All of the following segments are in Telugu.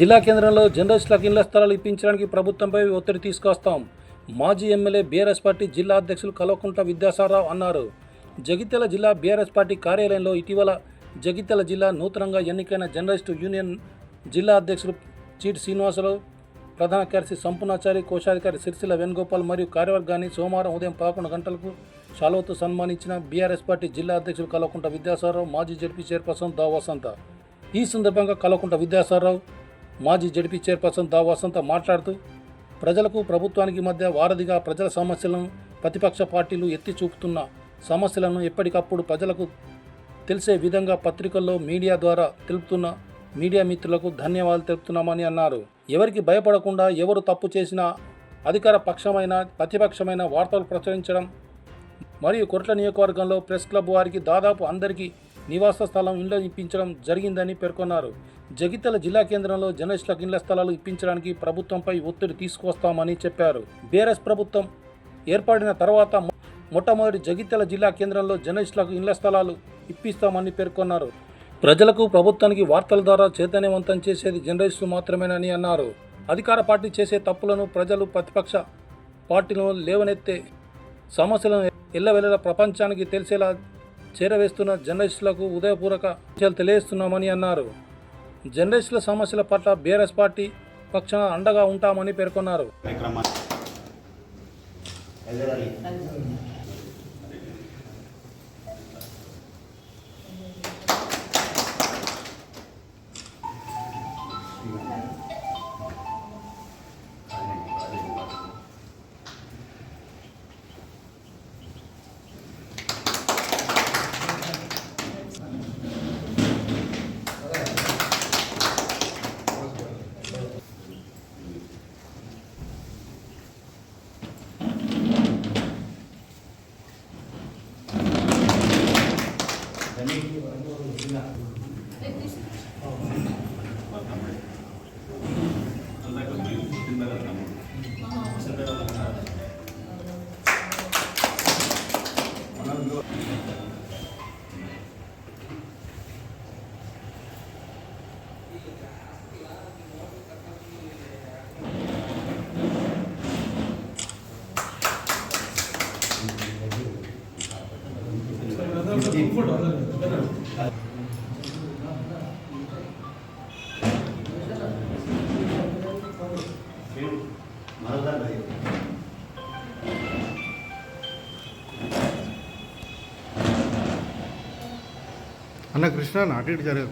జిల్లా కేంద్రంలో జర్నలిస్టులకు ఇళ్ల స్థలాలు ఇప్పించడానికి ప్రభుత్వంపై ఒత్తిడి తీసుకొస్తాం. మాజీ ఎమ్మెల్యే బీఆర్ఎస్ పార్టీ జిల్లా అధ్యక్షులు కల్వకుంట్ల విద్యాసాగరరావు అన్నారు. జగిత్యాల జిల్లా బీఆర్ఎస్ పార్టీ కార్యాలయంలో ఇటీవల జగిత్యాల జిల్లా నూతనంగా ఎన్నికైన జర్నలిస్టు యూనియన్ జిల్లా అధ్యక్షులు చీటి శ్రీనివాసరావు, ప్రధాన కార్యదర్శి సంపూర్ణాచారి, కోశాధికారి సిరిసిల్ల వేణుగోపాల్ మరియు కార్యవర్గాన్ని సోమవారం ఉదయం 11 గంటలకు శాలువాతో సన్మానించిన బీఆర్ఎస్ పార్టీ జిల్లా అధ్యక్షులు కల్వకుంట్ల విద్యాసాగరరావు, మాజీ జడ్పీ చైర్పర్సన్ దా వసంత. ఈ సందర్భంగా కల్వకుంట్ల విద్యాసాగరరావు, మాజీ జడ్పీ చైర్పర్సన్ దా వసంత మాట్లాడుతూ, ప్రజలకు ప్రభుత్వానికి మధ్య వారధిగా ప్రజల సమస్యలను, ప్రతిపక్ష పార్టీలు ఎత్తి చూపుతున్న సమస్యలను ఎప్పటికప్పుడు ప్రజలకు తెలిసే విధంగా పత్రికల్లో మీడియా ద్వారా తెలుపుతున్న మీడియా మిత్రులకు ధన్యవాదాలు తెలుపుతున్నామని అన్నారు. ఎవరికి భయపడకుండా ఎవరు తప్పు చేసినా అధికార పక్షమైన ప్రతిపక్షమైన వార్తలు ప్రచురించడం మరియు కొట్ల నియోజకవర్గంలో ప్రెస్ క్లబ్ వారికి దాదాపు అందరికీ నివాస స్థలం ఇళ్లు ఇప్పించడం జరిగిందని పేర్కొన్నారు. జగిత్యాల జిల్లా కేంద్రంలో జర్నలిస్టులకు ఇళ్ల స్థలాలు ఇప్పించడానికి ప్రభుత్వంపై ఒత్తిడి తీసుకొస్తామని చెప్పారు. బీఆర్ఎస్ ప్రభుత్వం ఏర్పడిన తర్వాత మొట్టమొదటి జగిత్యాల జిల్లా కేంద్రంలో జర్నలిస్టులకు ఇళ్ల స్థలాలు ఇప్పిస్తామని పేర్కొన్నారు. ప్రజలకు ప్రభుత్వానికి వార్తల ద్వారా చైతన్యవంతం చేసేది జర్నలిస్టులు మాత్రమేనని అన్నారు. అధికార పార్టీ చేసే తప్పులను ప్రజలు, ప్రతిపక్ష పార్టీలను లేవనెత్తే సమస్యలను ఎల్లవెల్లలా ప్రపంచానికి తెలిసేలా చేరవేస్తున్న జర్నలిస్టులకు ఉదయపూర్వక విషయాలు తెలియజేస్తున్నామని అన్నారు. జర్నలిస్టుల సమస్యల పట్ల బీఆర్ఎస్ పార్టీ పక్షాన అండగా ఉంటామని పేర్కొన్నారు. అన్న కృష్ణ అటు ఇటు జరగదు.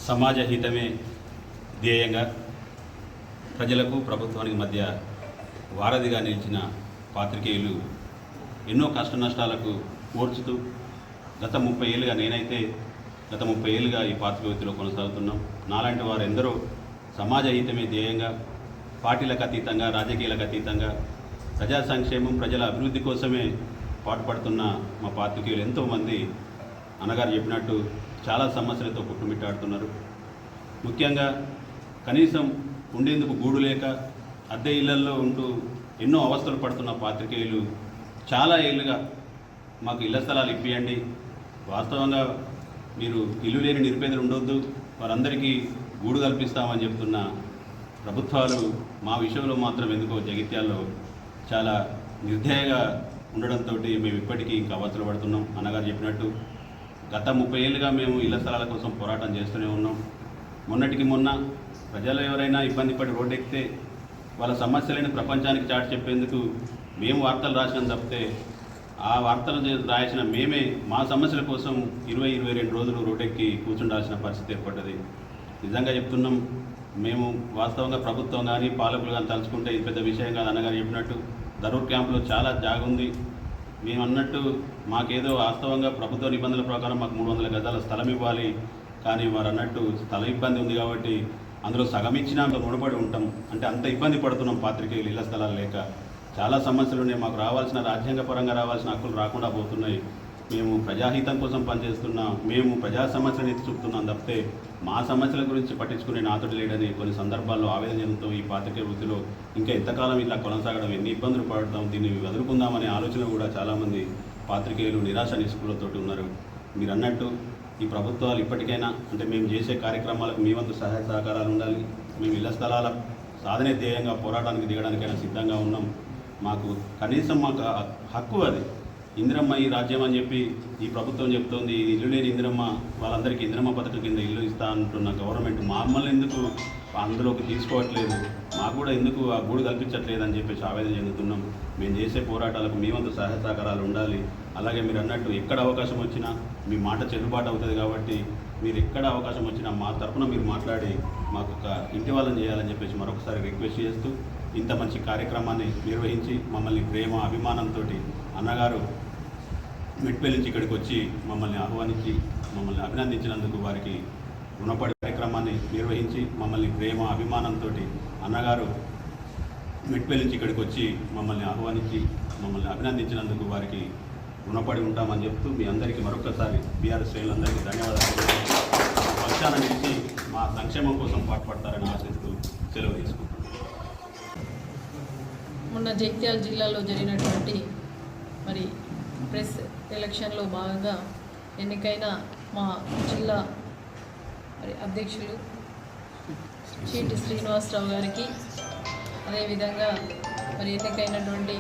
సమాజ హితమే ధ్యేయంగా ప్రజలకు ప్రభుత్వానికి మధ్య వారధిగా నిలిచిన పాత్రికేయులు ఎన్నో కష్ట నష్టాలకు ఓర్చుతూ గత 30 ఏళ్ళుగా నేనైతే గత 30 ఏళ్ళుగా ఈ పాత్రికేయ వృత్తిలో కొనసాగుతున్నాం. నాలాంటి వారు ఎందరో సమాజ హితమే ధ్యేయంగా పార్టీలకు అతీతంగా, రాజకీయాలకు అతీతంగా ప్రజా సంక్షేమం, ప్రజల అభివృద్ధి కోసమే పాటుపడుతున్న మా పాత్రికేయులు ఎంతోమంది అన్నగారు చెప్పినట్టు చాలా సమస్యలతో కొట్టుమిట్టాడుతున్నారు. ముఖ్యంగా కనీసం ఉండేందుకు గూడు లేక అద్దె ఇళ్లల్లో ఉంటూ ఎన్నో అవస్థలు పడుతున్న పాత్రికేయులు చాలా ఏళ్ళుగా మాకు ఇళ్ల స్థలాలు ఇప్పియండి, వాస్తవంగా మీరు ఇల్లు లేని నిరుపేదలు ఉండొద్దు, వారందరికీ గూడు కల్పిస్తామని చెప్తున్న ప్రభుత్వాలు మా విషయంలో మాత్రం ఎందుకో జగిత్యాల్లో చాలా నిర్దయగా ఉండడంతో మేము ఇప్పటికీ ఇంకా అవస్థలు పడుతున్నాం. అన్నగారు చెప్పినట్టు గత 30 ఏళ్ళుగా మేము ఇళ్ల స్థలాల కోసం పోరాటం చేస్తూనే ఉన్నాం. మొన్నటికి మొన్న ప్రజలు ఎవరైనా ఇబ్బంది పడి రోడ్డెక్కితే వాళ్ళ సమస్యలని ప్రపంచానికి చాటి చెప్పేందుకు మేము వార్తలు రాసినాం తప్పితే ఆ వార్తలు రాసిన మేమే మా సమస్యల కోసం 20-22 రోజులు రోడ్డెక్కి కూర్చుండాల్సిన పరిస్థితి ఏర్పడ్డది. నిజంగా చెప్తున్నాం, మేము వాస్తవంగా ప్రభుత్వం కానీ పాలకులు కానీ తలుచుకుంటే ఇది పెద్ద విషయం కాదు. అన్నగారు చెప్పినట్టు దరూర్ క్యాంపులో చాలా జాగుంది. మేము అన్నట్టు మాకేదో వాస్తవంగా ప్రభుత్వ నిబంధనల ప్రకారం మాకు 300 గజాల స్థలం ఇవ్వాలి, కానీ వారు అన్నట్టు స్థల ఇబ్బంది ఉంది కాబట్టి అందులో సగం ఇచ్చినా రుణపడి ఉంటాం. అంటే అంత ఇబ్బంది పడుతున్నాం పాత్రికేయులు ఇళ్ల స్థలాలు లేక. చాలా సమస్యలు ఉన్నాయి. మాకు రావాల్సిన రాజ్యాంగపరంగా రావాల్సిన హక్కులు రాకుండా పోతున్నాయి. మేము ప్రజాహితం కోసం పనిచేస్తున్నాం, మేము ప్రజా సమస్యలను ఎత్తి చూపుతున్నాం తప్పితే మా సమస్యల గురించి పట్టించుకునే నాతోటి లేడని కొన్ని సందర్భాల్లో ఆవేదన చెందుతూ ఈ పాత్రికేయ వృత్తిలో ఇంకా ఎంతకాలం ఇలా కొనసాగడం, ఎన్ని ఇబ్బందులు పడతాం, దీన్ని వదులుకుందామనే ఆలోచన కూడా చాలామంది పాత్రికేయులు నిరాశ నిస్పృహలతో ఉన్నారు. మీరు అన్నట్టు ఈ ప్రభుత్వాలు ఇప్పటికైనా అంటే మేము చేసే కార్యక్రమాలకు మీ వంతు సహాయ సహకారాలు ఉండాలి. మేము ఇళ్ల స్థలాల సాధనే ధ్యేయంగా పోరాటానికి దిగడానికైనా సిద్ధంగా ఉన్నాం. మాకు కనీసం మాకు హక్కు అది. ఇందిరమ్మ ఈ రాజ్యం అని చెప్పి ఈ ప్రభుత్వం చెప్తోంది, ఇల్లు లేని ఇందిరమ్మ వాళ్ళందరికీ ఇందిరమ్మ పథకం కింద ఇల్లు ఇస్తా అంటున్న గవర్నమెంట్ మమ్మల్ని ఎందుకు అందులోకి తీసుకోవట్లేదు, మాకు కూడా ఎందుకు ఆ గూడు కల్పించట్లేదు అని చెప్పేసి ఆవేదన చెందుతున్నాం. మేము చేసే పోరాటాలకు మీ వంతు సహాయ సహకారాలు ఉండాలి. అలాగే మీరు అన్నట్టు ఎక్కడ అవకాశం వచ్చినా మీ మాట చెల్లుబాటు అవుతుంది కాబట్టి మీరు ఎక్కడ అవకాశం వచ్చినా మా తరఫున మీరు మాట్లాడి మాకు ఒక ఇంటి వాళ్ళని చేయాలని చెప్పేసి మరొకసారి రిక్వెస్ట్ చేస్తూ ఇంత మంచి కార్యక్రమాన్ని నిర్వహించి మమ్మల్ని ప్రేమ అభిమానంతో అన్నగారు మెట్పల్లి నుంచి ఇక్కడికి వచ్చి మమ్మల్ని ఆహ్వానించి మమ్మల్ని అభినందించినందుకు వారికి రుణపడి కార్యక్రమాన్ని నిర్వహించి మమ్మల్ని ప్రేమ అభిమానంతో అన్నగారు మెట్పల్లి నుంచి ఇక్కడికి వచ్చి మమ్మల్ని ఆహ్వానించి మమ్మల్ని అభినందించినందుకు వారికి రుణపడి ఉంటామని చెప్తూ మీ అందరికీ మరొకసారి బీఆర్ఎస్ శ్రేణులందరికీ ధన్యవాదాలు. పక్షాన నిలిచి మా సంక్షేమం కోసం పాటుపడతారని ఆశిస్తూ సెలవు తీసుకుంటాం. మొన్న జగిత్యాల జిల్లాలో జరిగినటువంటి మరి ప్రెస్ ఎలక్షన్లో భాగంగా ఎన్నికైన మా జిల్లా మరి అధ్యక్షులు చీటి శ్రీనివాసరావు గారికి, అదేవిధంగా మరి ఎన్నికైనటువంటి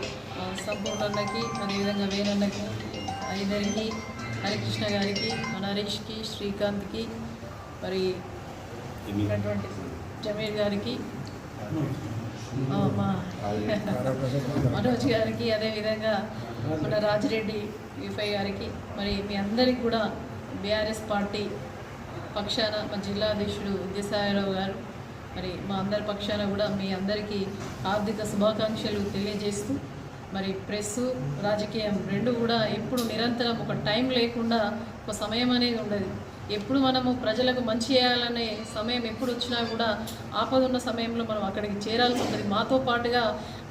సంపూర్ణన్నకి, అదేవిధంగా వేణన్నకి, ఇద్దరికి, హరికృష్ణ గారికి, మన హరీష్కి, శ్రీకాంత్కి, మరి ఉన్నటువంటి జమీర్ గారికి, మా మనోజ్ గారికి, అదేవిధంగా మన రాజిరెడ్డి విఫై గారికి, మరి మీ అందరికి కూడా బీఆర్ఎస్ పార్టీ పక్షాన మా జిల్లా అధ్యక్షుడు విద్యాసాగరరావు గారు, మరి మా అందరి పక్షాన కూడా మీ అందరికీ ఆర్థిక శుభాకాంక్షలు తెలియజేస్తూ, మరి ప్రెస్సు రాజకీయం రెండు కూడా ఎప్పుడు నిరంతరం ఒక టైం లేకుండా ఒక సమయం అనేది ఉండదు. ఎప్పుడు మనము ప్రజలకు మంచి చేయాలనే సమయం ఎప్పుడు వచ్చినా కూడా ఆపద ఉన్న సమయంలో మనం అక్కడికి చేరాల్సి ఉంటుంది. మాతో పాటుగా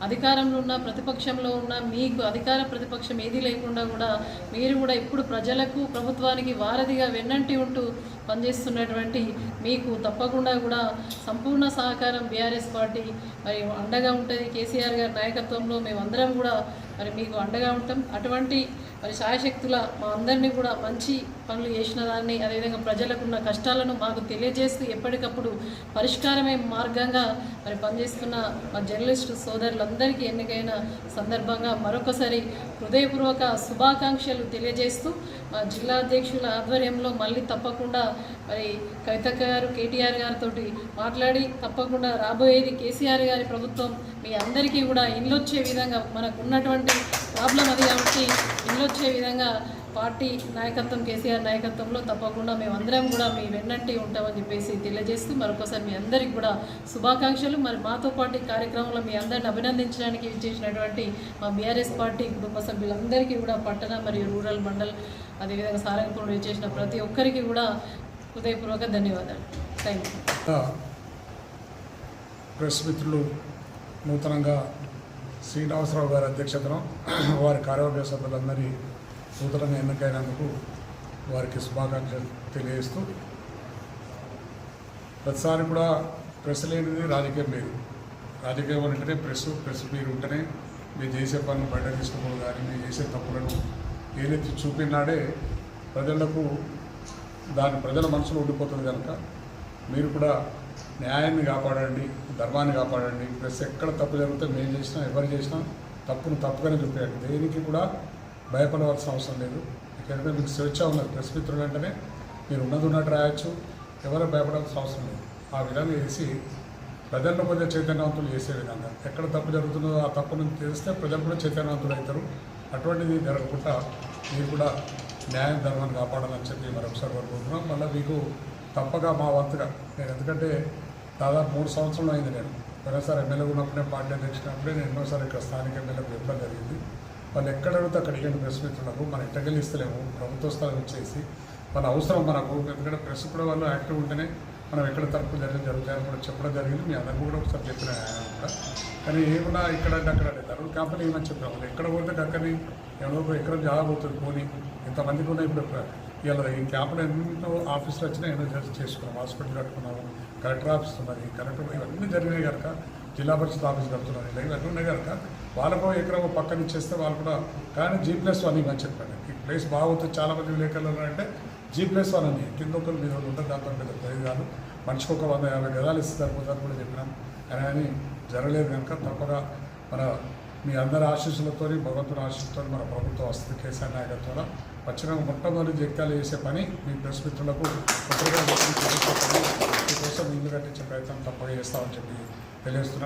అధికారంలో ఉన్న ప్రతిపక్షంలో ఉన్న మీకు అధికార ప్రతిపక్షం ఏది లేకుండా కూడా మీరు కూడా ఎప్పుడు ప్రజలకు ప్రభుత్వానికి వారధిగా వెన్నంటి ఉంటూ పనిచేస్తున్నటువంటి మీకు తప్పకుండా కూడా సంపూర్ణ సహకారం బీఆర్ఎస్ పార్టీ మరి అండగా ఉంటుంది. కేసీఆర్ గారి నాయకత్వంలో మేమందరం కూడా మరి మీకు అండగా ఉంటాం. అటువంటి మరి శాయశక్తుల మా అందరినీ కూడా మంచి పనులు చేసిన దాన్ని, అదేవిధంగా ప్రజలకున్న కష్టాలను మాకు తెలియజేస్తూ ఎప్పటికప్పుడు పరిష్కారమే మార్గంగా మరి పనిచేస్తున్న మా జర్నలిస్టు సోదరులందరికీ ఎన్నికైన సందర్భంగా మరొకసారి హృదయపూర్వక శుభాకాంక్షలు తెలియజేస్తూ మా జిల్లా అధ్యక్షుల ఆధ్వర్యంలో మళ్ళీ తప్పకుండా మరి కవితక్క గారు, కేటీఆర్ గారితో మాట్లాడి తప్పకుండా రాబోయేది కేసీఆర్ గారి ప్రభుత్వం మీ అందరికీ కూడా ఇల్లు వచ్చే విధంగా, మనకు ఉన్నటువంటి ప్రాబ్లం అది కాబట్టి ఇల్లు వచ్చే విధంగా పార్టీ నాయకత్వం కేసీఆర్ నాయకత్వంలో తప్పకుండా మేమందరం కూడా మీ వెన్నంటి ఉంటామని చెప్పేసి తెలియజేస్తూ మరొకసారి మీ అందరికీ కూడా శుభాకాంక్షలు. మరి మాతో పాటు కార్యక్రమంలో మీ అందరిని అభినందించడానికి చేసినటువంటి మా బీఆర్ఎస్ పార్టీ కుటుంబ సభ్యులందరికీ కూడా పట్టణ మరియు రూరల్ మండల్, అదేవిధంగా సారంగపూర్లో చేసిన ప్రతి ఒక్కరికి కూడా హృదయపూర్వక ధన్యవాదాలు. Thank you. ప్రెస్ మిత్రులు నూతనంగా శ్రీనివాసరావు గారి అధ్యక్షతన వారి కార్యవర్గ సభ్యులందరి నూతనంగా ఎన్నికైనందుకు వారికి శుభాకాంక్షలు తెలియజేస్తూ, ప్రతిసారి కూడా ప్రెస్ లేనిది రాజకీయం లేదు. రాజకీయం అంటేనే ప్రెస్ మీరు ఉంటేనే మీరు చేసే పనులు బయట తీసుకోవడం కానీ మీరు చేసే తప్పులను ఏదైతే చూపినాడే ప్రజలకు ప్రజల మనసులో ఉండిపోతుంది కనుక మీరు కూడా న్యాయాన్ని కాపాడండి, ధర్మాన్ని కాపాడండి. ప్రెస్ ఎక్కడ తప్పు జరిగితే మేము చేసినా ఎవరు చేసినా తప్పును తప్పుగానే చూపించండి. దేనికి కూడా భయపడవలసిన అవసరం లేదు. ఎందుకంటే మీకు స్వేచ్ఛ ఉన్నది. ప్రెస్ మిత్రులు అంటేనే మీరు ఉన్నట్టు రాయొచ్చు, ఎవరు భయపడాల్సిన అవసరం లేదు. ఆ విధంగా చేసి ప్రజల్లో కొంచెం చైతన్యవంతులు చేసే విధంగా ఎక్కడ తప్పు జరుగుతుందో ఆ తప్పును తెలిస్తే ప్రజలు కూడా చైతన్యవంతులు అవుతారు. అటువంటిది జరగకుండా మీరు కూడా న్యాయం ధర్మాన్ని కాపాడాలని చెప్పి మరొకసారి కోరుకుంటున్నాం. మళ్ళీ మీకు తప్పక మా వంతుగా నేను, ఎందుకంటే దాదాపు 3 సంవత్సరాలు అయింది నేను మరోసారి ఎమ్మెల్యే ఉన్నప్పుడే పార్టీ అధ్యక్షున్నప్పుడే నేను ఎన్నోసారి ఇక్కడ స్థానిక ఎమ్మెల్యేలకు ఇవ్వడం జరిగింది. వాళ్ళు ఎక్కడ అడిగితే అక్కడ ఇవ్వండి ప్రెస్ మిత్రులకు, మన ఇంటకెళ్ళి ఇస్తలేము, ప్రభుత్వ స్థలం ఇచ్చేసి వాళ్ళ అవసరం మనకు. ఎందుకంటే ప్రెస్ కూడా వాళ్ళు యాక్టివ్ ఉంటేనే మనం ఎక్కడ తరపులు జరుగుతాయని కూడా చెప్పడం జరిగింది. మీ అందరికీ కూడా ఒకసారి చెప్పిన కూడా. కానీ ఏమన్నా ఇక్కడ అంటే అక్కడ ధరలు క్యాంపులు ఏమని చెప్పాము, ఎక్కడ పోతే అక్కడిని ఎవరో ఎక్కడ జాబ్ అవుతుంది పోనీ ఇంతమందికి ఉన్నాయి. ఇప్పుడు ఇలా ఈ క్యాంపులు ఎన్నో ఆఫీసులు వచ్చినా ఎన్నో చేసుకున్నాం. హాస్పిటల్ కట్టుకున్నాము, కలెక్టర్ ఆఫీస్ ఉన్నది, కలెక్టర్ ఇవన్నీ జరిగినాయి కనుక జిల్లా పరిషత్ ఆఫీస్ కడుతున్నారు. ఇలా ఇవన్నీ ఉన్నాయి కనుక వాళ్ళకు ఎకరం పక్కన ఇచ్చేస్తే వాళ్ళు కూడా, కానీ G+1 ఇవ్వని చెప్పండి. ఈ ప్లేస్ బాగుంటుంది. చాలామంది విలేకరులు అంటే G+1 అని కింద ఒకరు మీద ఉంటుంది, దాంతో పెద్ద ప్రైజ్ కాదు, మనిషికి ఒక 150 గదాలు ఇస్తే సరిపోతారు కూడా చెప్పినాం. కానీ జరగలేదు కనుక తప్పగా మన మీ అందరి ఆశీస్సులతో, భగవంతుని ఆశీస్సులతో మన ప్రభుత్వం వస్తుంది. కేసీఆర్ నాయకత్వంలో వచ్చిన మొట్టమొదటి జగిత్యాలు చేసే పని మీ ప్రెస్ మిత్రులకు మీకోసం ఇల్లు కట్టించే ప్రయత్నం తప్పగా చేస్తామని చెప్పి తెలియజేస్తున్నాను.